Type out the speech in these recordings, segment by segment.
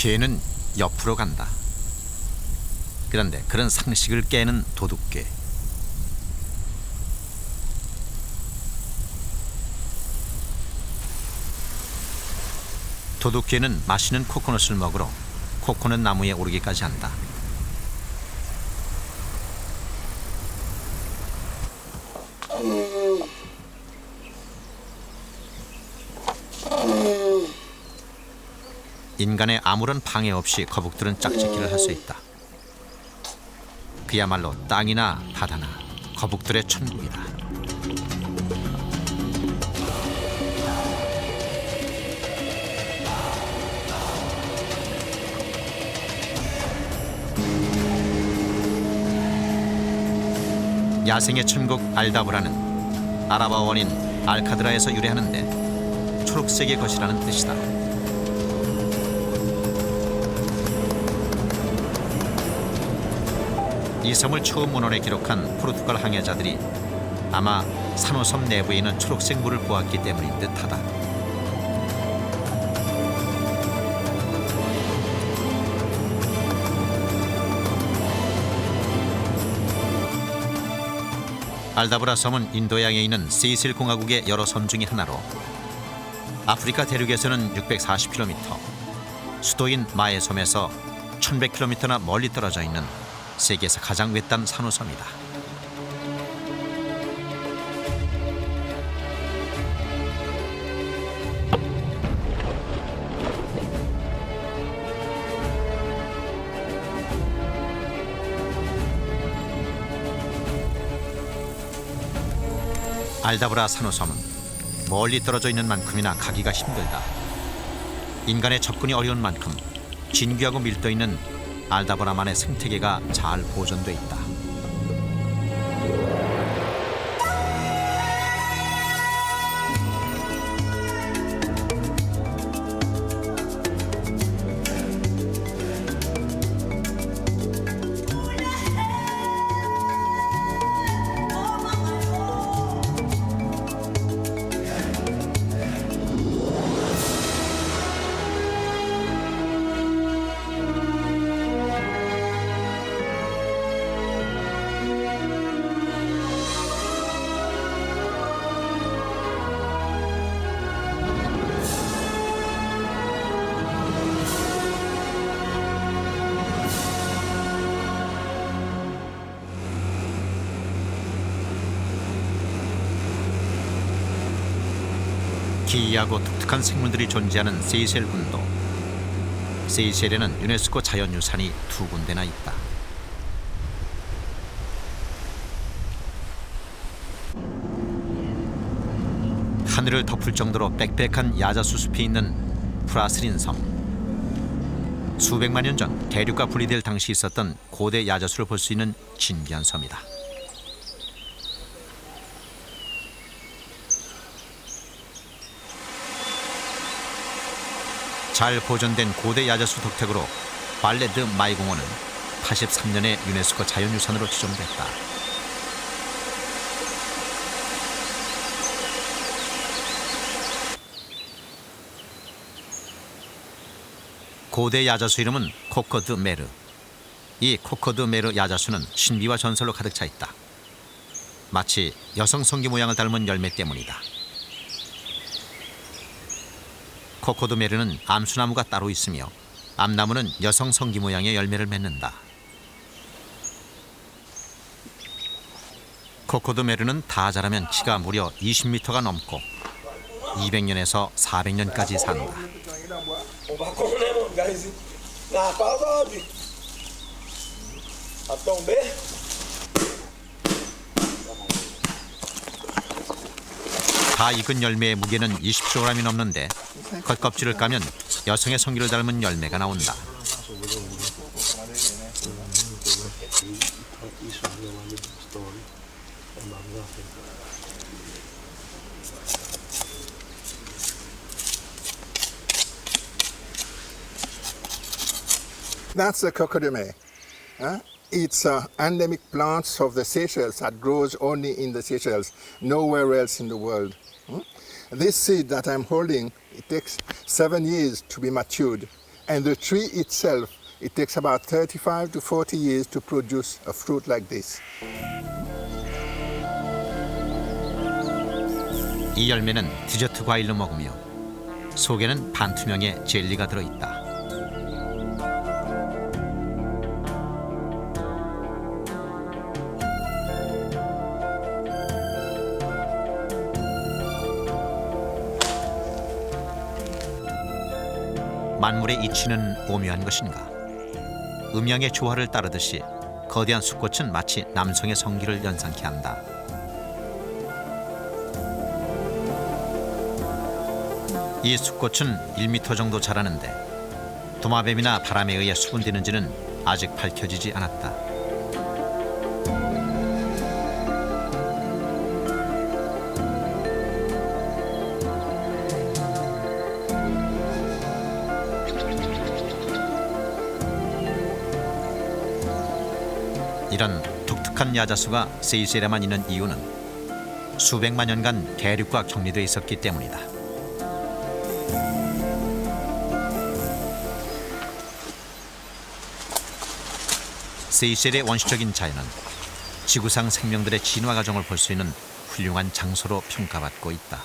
개는 옆으로 간다. 그런데 그런 상식을 깨는 도둑개. 도둑개는 맛있는 코코넛을 먹으러 코코넛 나무에 오르기까지 한다. 인간의 아무런 방해 없이 거북들은 짝짓기를 할 수 있다. 그야말로 땅이나 바다나 거북들의 천국이다. 야생의 천국 알다브라는 아랍어 원인 알카드라에서 유래하는데 초록색의 것이라는 뜻이다. 이 섬을 처음 문헌에 기록한 포르투갈 항해자들이 아마 산호섬 내부에 있는 초록색 물을 보았기 때문인 듯하다. 알다브라 섬은 인도양에 있는 세이셀 공화국의 여러 섬 중의 하나로 아프리카 대륙에서는 640km, 수도인 마에 섬에서 1100km나 멀리 떨어져 있는 세계에서 가장 외딴 산호섬이다. 알다브라 산호섬은 멀리 떨어져 있는 만큼이나 가기가 힘들다. 인간의 접근이 어려운 만큼 진귀하고 밀도 있는 알다브라만의 생태계가 잘 보존돼 있다. 기이하고 독특한 생물들이 존재하는 세이셀 군도. 세이셀에는 유네스코 자연유산이 2군데나 있다. 하늘을 덮을 정도로 빽빽한 야자수 숲이 있는 프라스린 섬. 수백만 년 전 대륙과 분리될 당시 있었던 고대 야자수를 볼 수 있는 신기한 섬이다. 잘 보존된 고대 야자수 덕택으로 발레 드 마이 공원은 83년에 유네스코 자연유산으로 지정됐다. 고대 야자수 이름은 코코 드 메르. 이 코코 드 메르 야자수는 신비와 전설로 가득 차 있다. 마치 여성 성기 모양을 닮은 열매 때문이다. 코코드 메르는 암수나무가 따로 있으며 암나무는 여성 성기 모양의 열매를 맺는다. 코코드 메르는 다 자라면 키가 무려 20m가 넘고 200년에서 400년까지 산다. 다 익은 열매의 무게는 20kg이 넘는데 겉껍질을 까면 여성의 성기를 닮은 열매가 나온다. That's the cocodume. It's endemic plants of the Seychelles that grows only in the Seychelles, nowhere else in the world. This seed that I'm holding, it takes 7 years to be matured. And the tree itself, it takes about 35 to 40 years to produce a fruit like this. 이 열매는 디저트 과일로 먹으며 속에는 반투명의 젤리가 들어있다. 만물의 이치는 오묘한 것인가? 음양의 조화를 따르듯이 거대한 숫꽃은 마치 남성의 성기를 연상케 한다. 이 숫꽃은 1m 정도 자라는데 도마뱀이나 바람에 의해 수분되는지는 아직 밝혀지지 않았다. 이런 독특한 야자수가 세이셸에만 있는 이유는 수백만 년간 대륙과 격리돼 있었기 때문이다. 세이셸의 원시적인 자연은 지구상 생명들의 진화 과정을 볼 수 있는 훌륭한 장소로 평가받고 있다.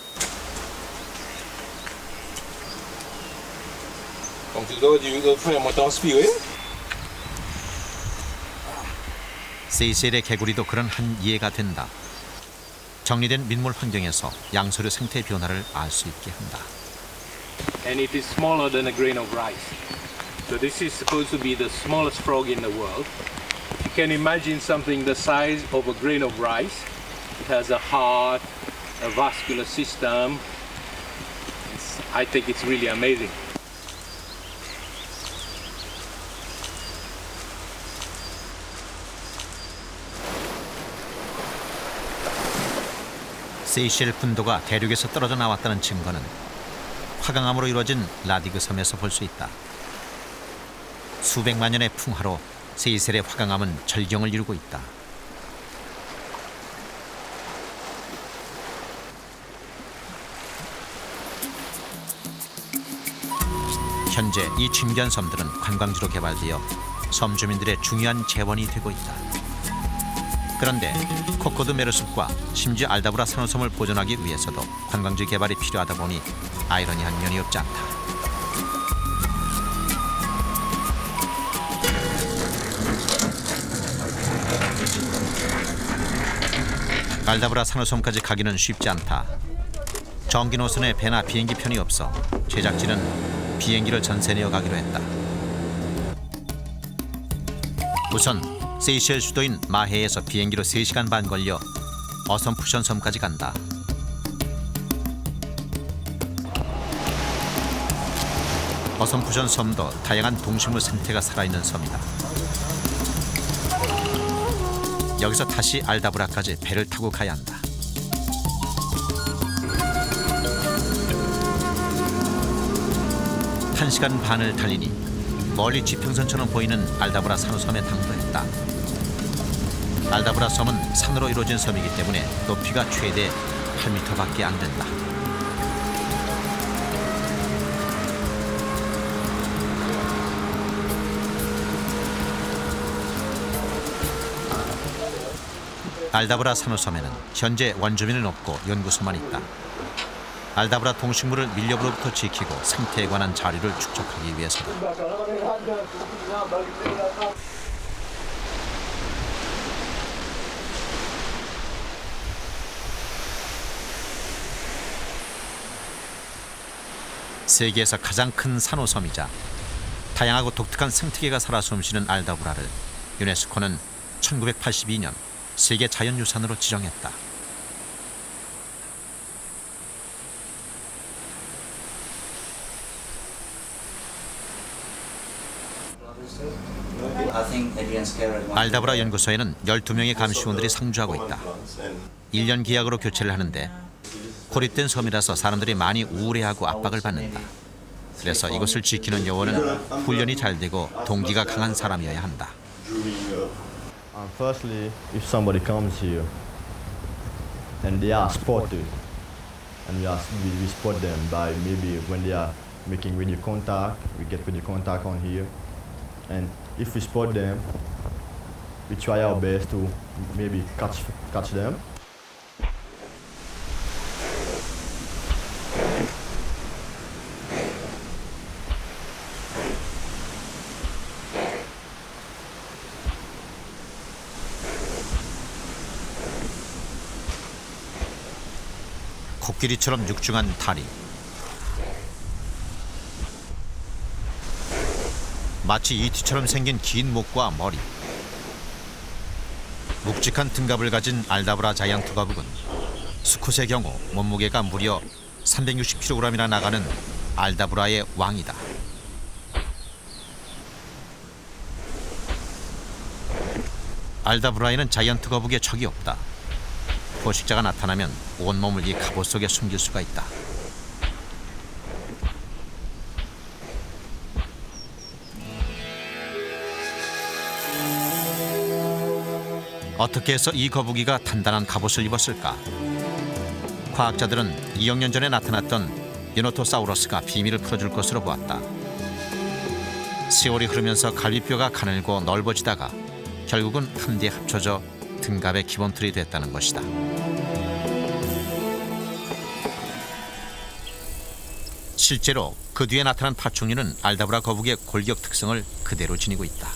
세이셸의 개구리도 그런 한 이해가 된다. 정리된 민물 환경에서 양서류 생태 변화를 알 수 있게 한다. And it is smaller than a grain of rice. So this is supposed to be the smallest frog in the world. If you can imagine something the size of a grain of rice, it has a heart, a vascular system. I think it's really amazing. 세이셸 군도가 대륙에서 떨어져 나왔다는 증거는 화강암으로 이루어진 라디그 섬에서 볼 수 있다. 수백만 년의 풍화로 세이셸의 화강암은 절경을 이루고 있다. 현재 이 진귀한 섬들은 관광지로 개발되어 섬 주민들의 중요한 재원이 되고 있다. 그런데 코코드 메르숲과 심지어 알다브라 산호섬을 보존하기 위해서도 관광지 개발이 필요하다 보니 아이러니한 면이 없지 않다. 알다브라 산호섬까지 가기는 쉽지 않다. 정기 노선에 배나 비행기 편이 없어 제작진은 비행기를 전세내어 가기로 했다. 우선 세이셸 수도인 마헤에서 비행기로 3시간 반 걸려 어섬푸션 섬까지 간다. 어섬푸션 섬도 다양한 동식물 생태가 살아있는 섬이다. 여기서 다시 알다브라까지 배를 타고 가야 한다. 한 시간 반을 달리니 멀리 지평선처럼 보이는 알다브라 산호섬에 당도했다. 알다브라 섬은 산으로 이루어진 섬이기 때문에 높이가 최대 8m밖에 안 된다. 알다브라 산호섬에는 현재 원주민은 없고 연구소만 있다. 알다브라 동식물을 밀렵으로부터 지키고 생태에 관한 자료를 축적하기 위해서다. 세계에서 가장 큰 산호섬이자 다양하고 독특한 생태계가 살아 숨쉬는 알다브라를 유네스코는 1982년 세계 자연유산으로 지정했다. 알다브라 연구소에는 12명의 감시원들이 상주하고 있다. 1년 계약으로 교체를 하는데 고립된 섬이라서 사람들이 많이 우울해하고 압박을 받는다. 그래서 이곳을 지키는 요원은 훈련이 잘 되고 동기가 강한 사람이어야 한다. Firstly, if somebody comes here and they are spotted, and we spot them by maybe when they are making radio contact. We get radio contact on here, and if we spot them, we try our best to maybe catch them. 코끼리처럼 육중한 다리, 마치 이티처럼 생긴 긴 목과 머리, 묵직한 등갑을 가진 알다브라 자이언트 거북은 수컷의 경우 몸무게가 무려 360kg이나 나가는 알다브라의 왕이다. 알다브라에는 자이언트 거북의 적이 없다. 포식자가 나타나면 온몸을 이 갑옷 속에 숨길 수가 있다. 어떻게 해서 이 거북이가 단단한 갑옷을 입었을까? 과학자들은 2억 년 전에 나타났던 유노토사우루스가 비밀을 풀어줄 것으로 보았다. 세월이 흐르면서 갈비뼈가 가늘고 넓어지다가 결국은 함대에 합쳐져 등갑의 기본 틀이 됐다는 것이다. 실제로 그 뒤에 나타난 파충류는 알다브라 거북의 골격 특성을 그대로 지니고 있다.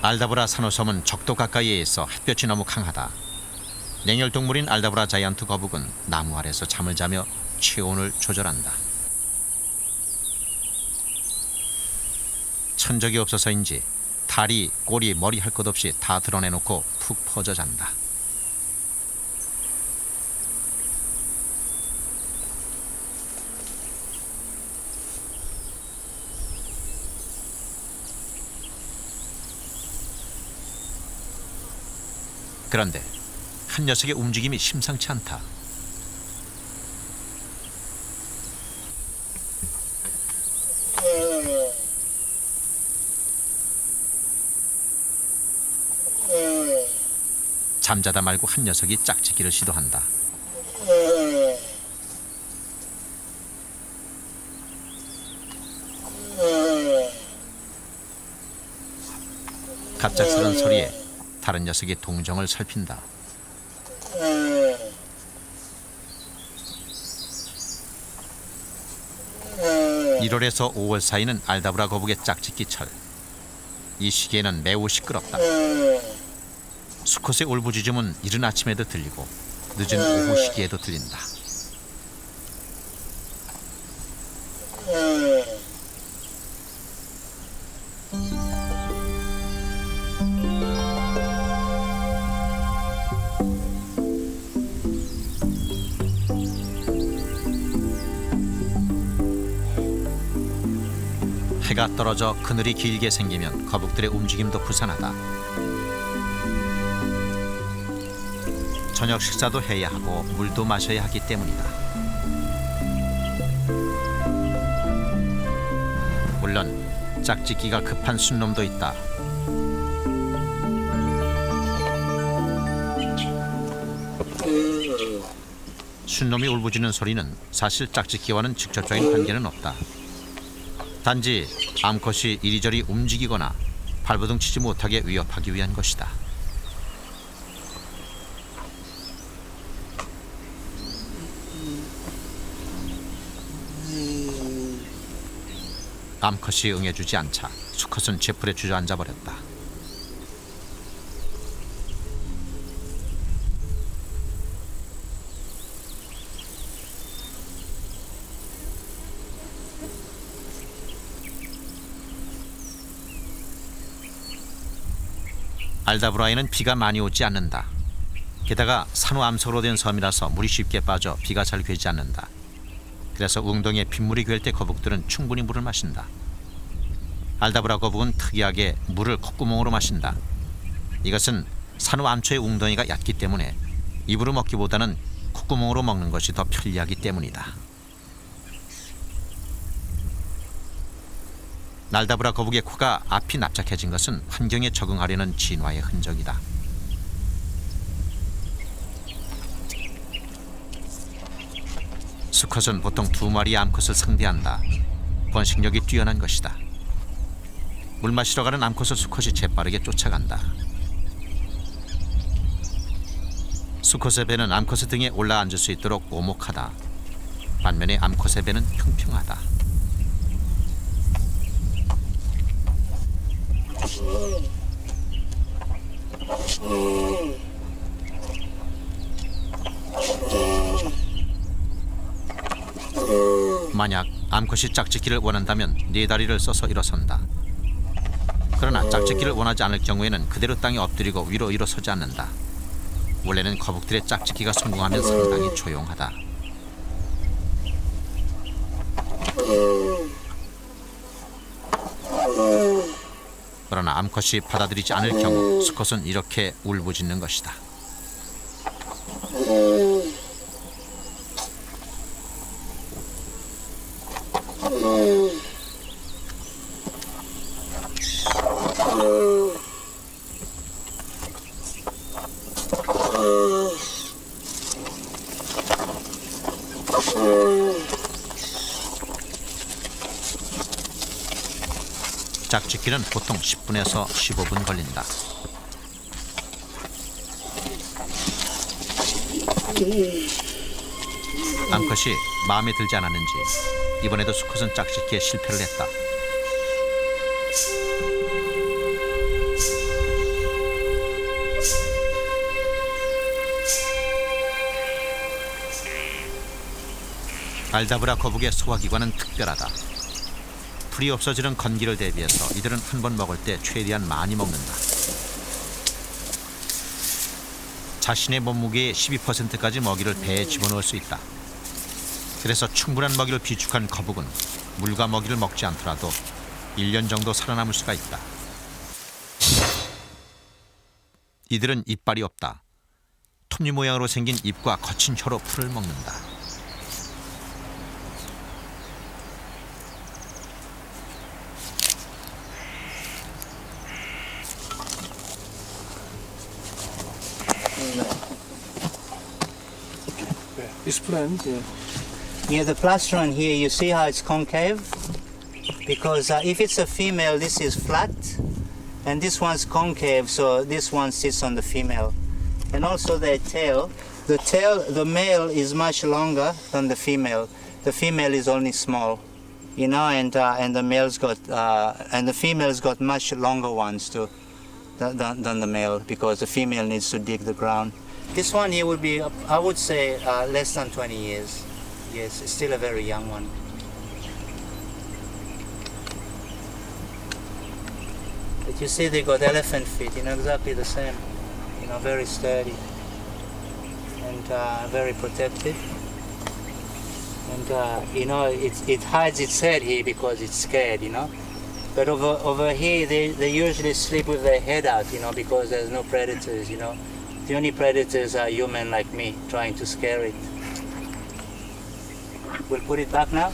알다브라 산호섬은 적도 가까이에 있어 햇볕이 너무 강하다. 냉혈동물인 알다브라 자이언트 거북은 나무 아래서 잠을 자며 체온을 조절한다. 천적이 없어서인지 다리, 꼬리, 머리 할 것 없이 다 드러내놓고 푹 퍼져 잔다. 그런데 한 녀석의 움직임이 심상치 않다. 잠자다 말고 한 녀석이 짝짓기를 시도한다. 갑작스런 소리에 다른 녀석이 동정을 살핀다. (1월에서 5월) 사이는 알다브라 거북의 짝짓기철. 이 시기에는 매우 시끄럽다. 수컷의 울부짖음은 이른 아침에도 들리고 늦은 오후 시기에도 들린다. 해가 떨어져 그늘이 길게 생기면 거북들의 움직임도 부산하다. 저녁 식사도 해야 하고 물도 마셔야 하기 때문이다. 물론 짝짓기가 급한 순놈도 있다. 순놈이 울부짖는 소리는 사실 짝짓기와는 직접적인 관계는 없다. 단지 암컷이 이리저리 움직이거나 발버둥 치지 못하게 위협하기 위한 것이다. 암컷이 응해주지 않자 수컷은 제풀에 주저앉아 버렸다. 알다브라에는 비가 많이 오지 않는다. 게다가 산호 암석으로 된 섬이라서 물이 쉽게 빠져 비가 잘 괴지 않는다. 그래서 웅덩이에 빗물이 괴할 때 거북들은 충분히 물을 마신다. 알다브라 거북은 특이하게 물을 콧구멍으로 마신다. 이것은 산호 암초의 웅덩이가 얕기 때문에 입으로 먹기보다는 콧구멍으로 먹는 것이 더 편리하기 때문이다. 알다브라 거북의 코가 앞이 납작해진 것은 환경에 적응하려는 진화의 흔적이다. 수컷은 보통 2마리의 암컷을 상대한다. 번식력이 뛰어난 것이다. 물 마시러 가는 암컷을 수컷이 재빠르게 쫓아간다. 수컷의 배는 암컷의 등에 올라앉을 수 있도록 오목하다. 반면에 암컷의 배는 평평하다. 만약 암컷이 짝짓기를 원한다면 4다리를 써서 일어선다. 그러나 짝짓기를 원하지 않을 경우에는 그대로 땅에 엎드리고 위로 일어서지 않는다. 원래는 거북들의 짝짓기가 성공하면 상당히 조용하다. 그러나 암컷이 받아들이지 않을 경우 수컷은 이렇게 울부짖는 것이다. 짝짓기는 보통 10분에서 15분 걸린다. 암컷이 마음에 들지 않았는지 이번에도 수컷은 짝짓기에 실패를 했다. 알다브라 거북의 소화기관은 특별하다. 풀이 없어지는 건기를 대비해서 이들은 한 번 먹을 때 최대한 많이 먹는다. 자신의 몸무게의 12%까지 먹이를 배에 집어넣을 수 있다. 그래서 충분한 먹이를 비축한 거북은 물과 먹이를 먹지 않더라도 1년 정도 살아남을 수가 있다. 이들은 이빨이 없다. 톱니 모양으로 생긴 입과 거친 혀로 풀을 먹는다. This plant, yeah. Yeah, the plastron here, you see how it's concave? Because if it's a female, this is flat, and this one's concave, so this one sits on the female. And also their tail. The male is much longer than the female. The female is only small, you know, and the male's got, and the female's got much longer ones too than the male, because the female needs to dig the ground. This one here would be, I would say, less than 20 years. Yes, it's still a very young one. But you see they got elephant feet, you know, exactly the same. You know, very sturdy and very protected. And, you know, it hides its head here because it's scared, you know. But over here, they usually sleep with their head out, you know, because there's no predators, you know. The only predators are human like me, trying to scare it. We'll put it back now?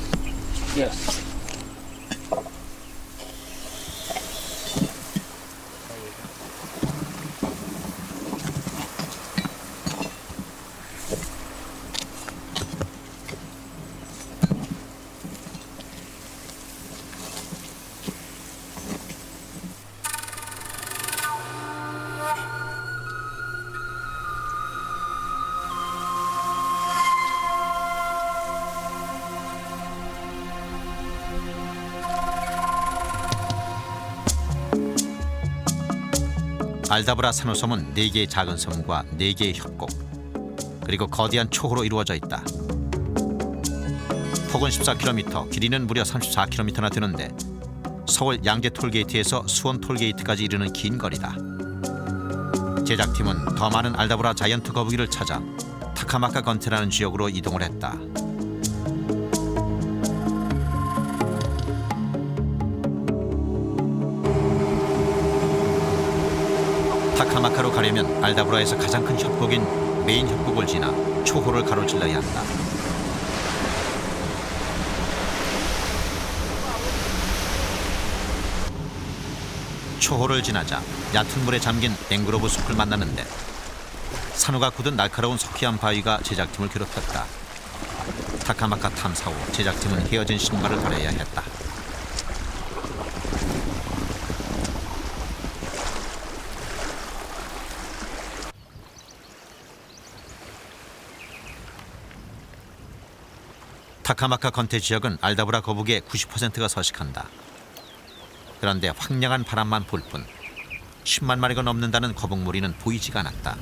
Yes. 알다브라 산호섬은 4개의 작은 섬과 4개의 협곡, 그리고 거대한 초호로 이루어져 있다. 폭은 14km, 길이는 무려 34km나 되는데 서울 양재 톨게이트에서 수원 톨게이트까지 이르는 긴 거리다. 제작팀은 더 많은 알다브라 자이언트 거북이를 찾아 타카마카 건테라는 지역으로 이동을 했다. 타카마카로 가려면 알다브라에서 가장 큰 협곡인 메인 협곡을 지나 초호를 가로질러야 한다. 초호를 지나자 얕은 물에 잠긴 맹그로브 숲을 만나는데 산호가 굳은 날카로운 석회암 바위가 제작팀을 괴롭혔다. 타카마카 탐사 후 제작팀은 헤어진 신발을 버려야 했다. 타카마카 건태 지역은 알다브라 거북의 90%가 서식한다. 그런데 황량한 바람만 불 뿐 10만 마리가 넘는다는 거북 무리는 보이지가 않았다.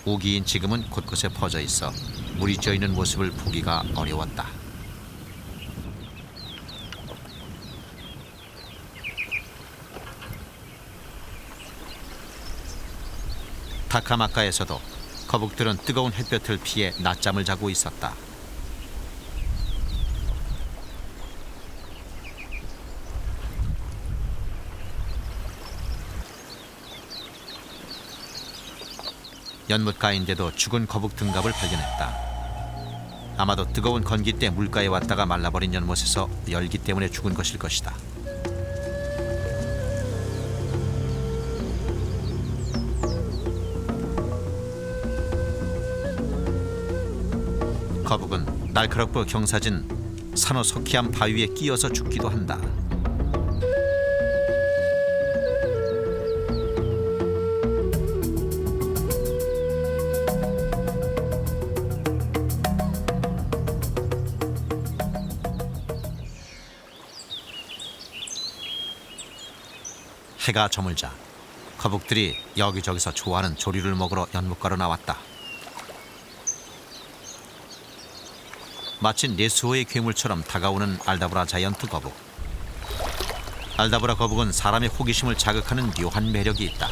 우기인 지금은 곳곳에 퍼져 있어 물이 쪄 있는 모습을 보기가 어려웠다. 타카마카에서도 거북들은 뜨거운 햇볕을 피해 낮잠을 자고 있었다. 연못가인데도 죽은 거북 등갑을 발견했다. 아마도 뜨거운 건기 때 물가에 왔다가 말라버린 연못에서 열기 때문에 죽은 것일 것이다. 거북은 날카롭고 경사진 산호소키암 바위에 끼어서 죽기도 한다. 해가 저물자 거북들이 여기저기서 좋아하는 조류를 먹으러 연못가로 나왔다. 마치 네스호의 괴물처럼 다가오는 알다브라 자이언트 거북. 알다브라 거북은 사람의 호기심을 자극하는 묘한 매력이 있다.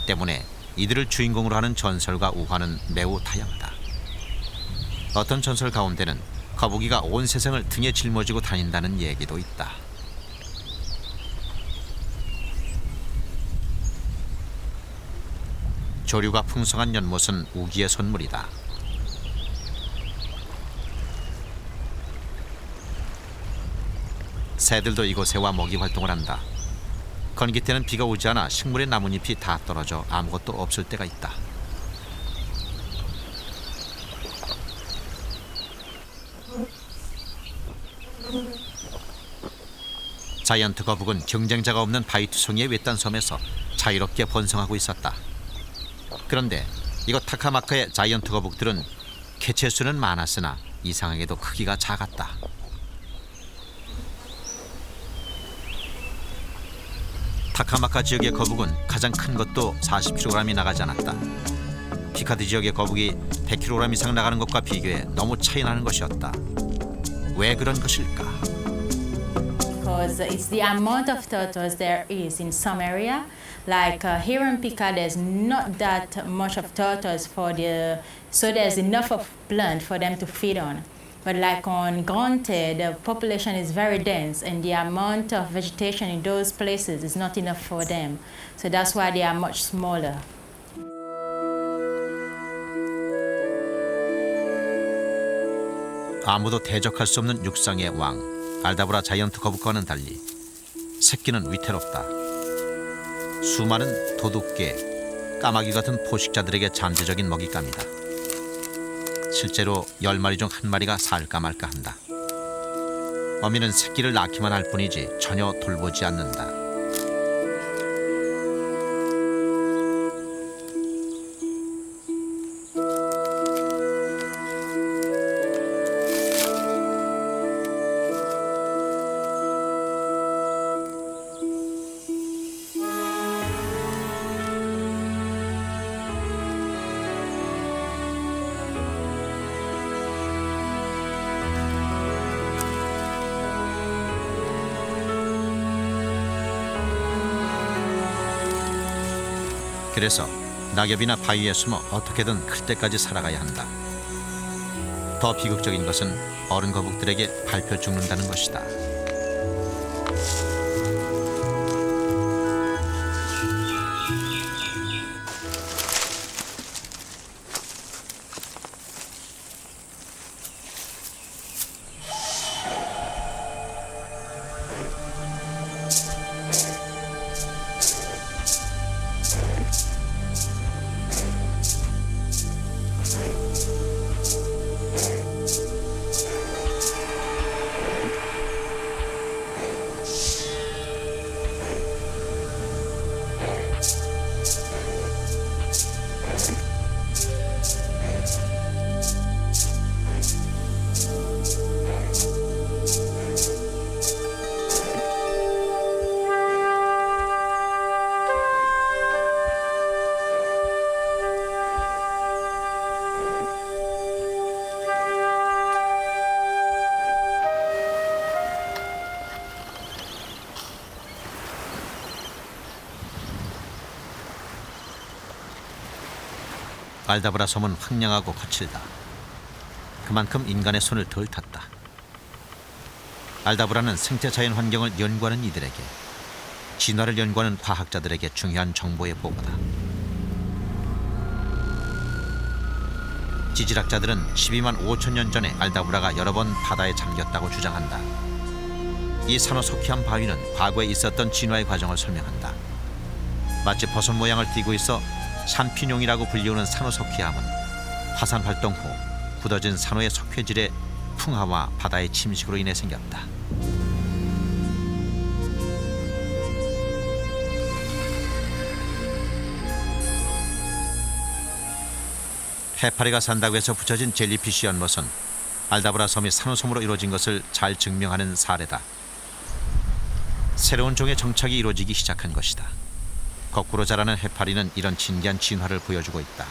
때문에 이들을 주인공으로 하는 전설과 우화는 매우 다양하다. 어떤 전설 가운데는 거북이가 온 세상을 등에 짊어지고 다닌다는 얘기도 있다. 조류가 풍성한 연못은 우기의 선물이다. 새들도 이곳에 와 먹이 활동을 한다. 건기 때는 비가 오지 않아 식물의 나뭇잎이 다 떨어져 아무것도 없을 때가 있다. 자이언트 거북은 경쟁자가 없는 바위투성이의 외딴 섬에서 자유롭게 번성하고 있었다. 그런데 이곳 타카마카의 자이언트 거북들은 개체수는 많았으나 이상하게도 크기가 작았다. 타카마카 지역의 거북은 가장 큰 것도 40kg이 나가지 않았다. 피카드 지역의 거북이 100kg 이상 나가는 것과 비교해 너무 차이 나는 것이었다. 왜 그런 것일까? Because it's the amount of turtles there is in some area. Like here in Pika, there's not that much of turtles so there's enough of plant for them to feed on. But like on Grante, the population is very dense and the amount of vegetation in those places is not enough for them. So that's why they are much smaller. 아무도 대적할 수 없는 육상의 왕, 알다브라 자이언트 거북과는 달리 새끼는 위태롭다. 수많은 도둑개, 까마귀 같은 포식자들에게 잠재적인 먹잇감이다. 실제로 10마리 중 1마리가 살까 말까 한다. 어미는 새끼를 낳기만 할 뿐이지 전혀 돌보지 않는다. 그래서 낙엽이나 바위에 숨어 어떻게든 클 때까지 살아가야 한다. 더 비극적인 것은 어른 거북들에게 밟혀 죽는다는 것이다. 알다브라 섬은 황량하고 거칠다. 그만큼 인간의 손을 덜 탔다. 알다브라는 생태 자연 환경을 연구하는 이들에게, 진화를 연구하는 과학자들에게 중요한 정보의 보고다. 지질학자들은 12만 5천 년 전에 알다브라가 여러 번 바다에 잠겼다고 주장한다. 이 산호소키암 바위는 과거에 있었던 진화의 과정을 설명한다. 마치 버섯 모양을 띠고 있어 샴피뇽이라고 불리우는 산호소키암은 화산 활동 후 굳어진 산호의 석회질의 풍화와 바다의 침식으로 인해 생겼다. 해파리가 산다고 해서 붙여진 젤리피쉬 연못은 알다브라 섬이 산호섬으로 이루어진 것을 잘 증명하는 사례다. 새로운 종의 정착이 이루어지기 시작한 것이다. 거꾸로 자라는 해파리는 이런 신기한 진화를 보여주고 있다.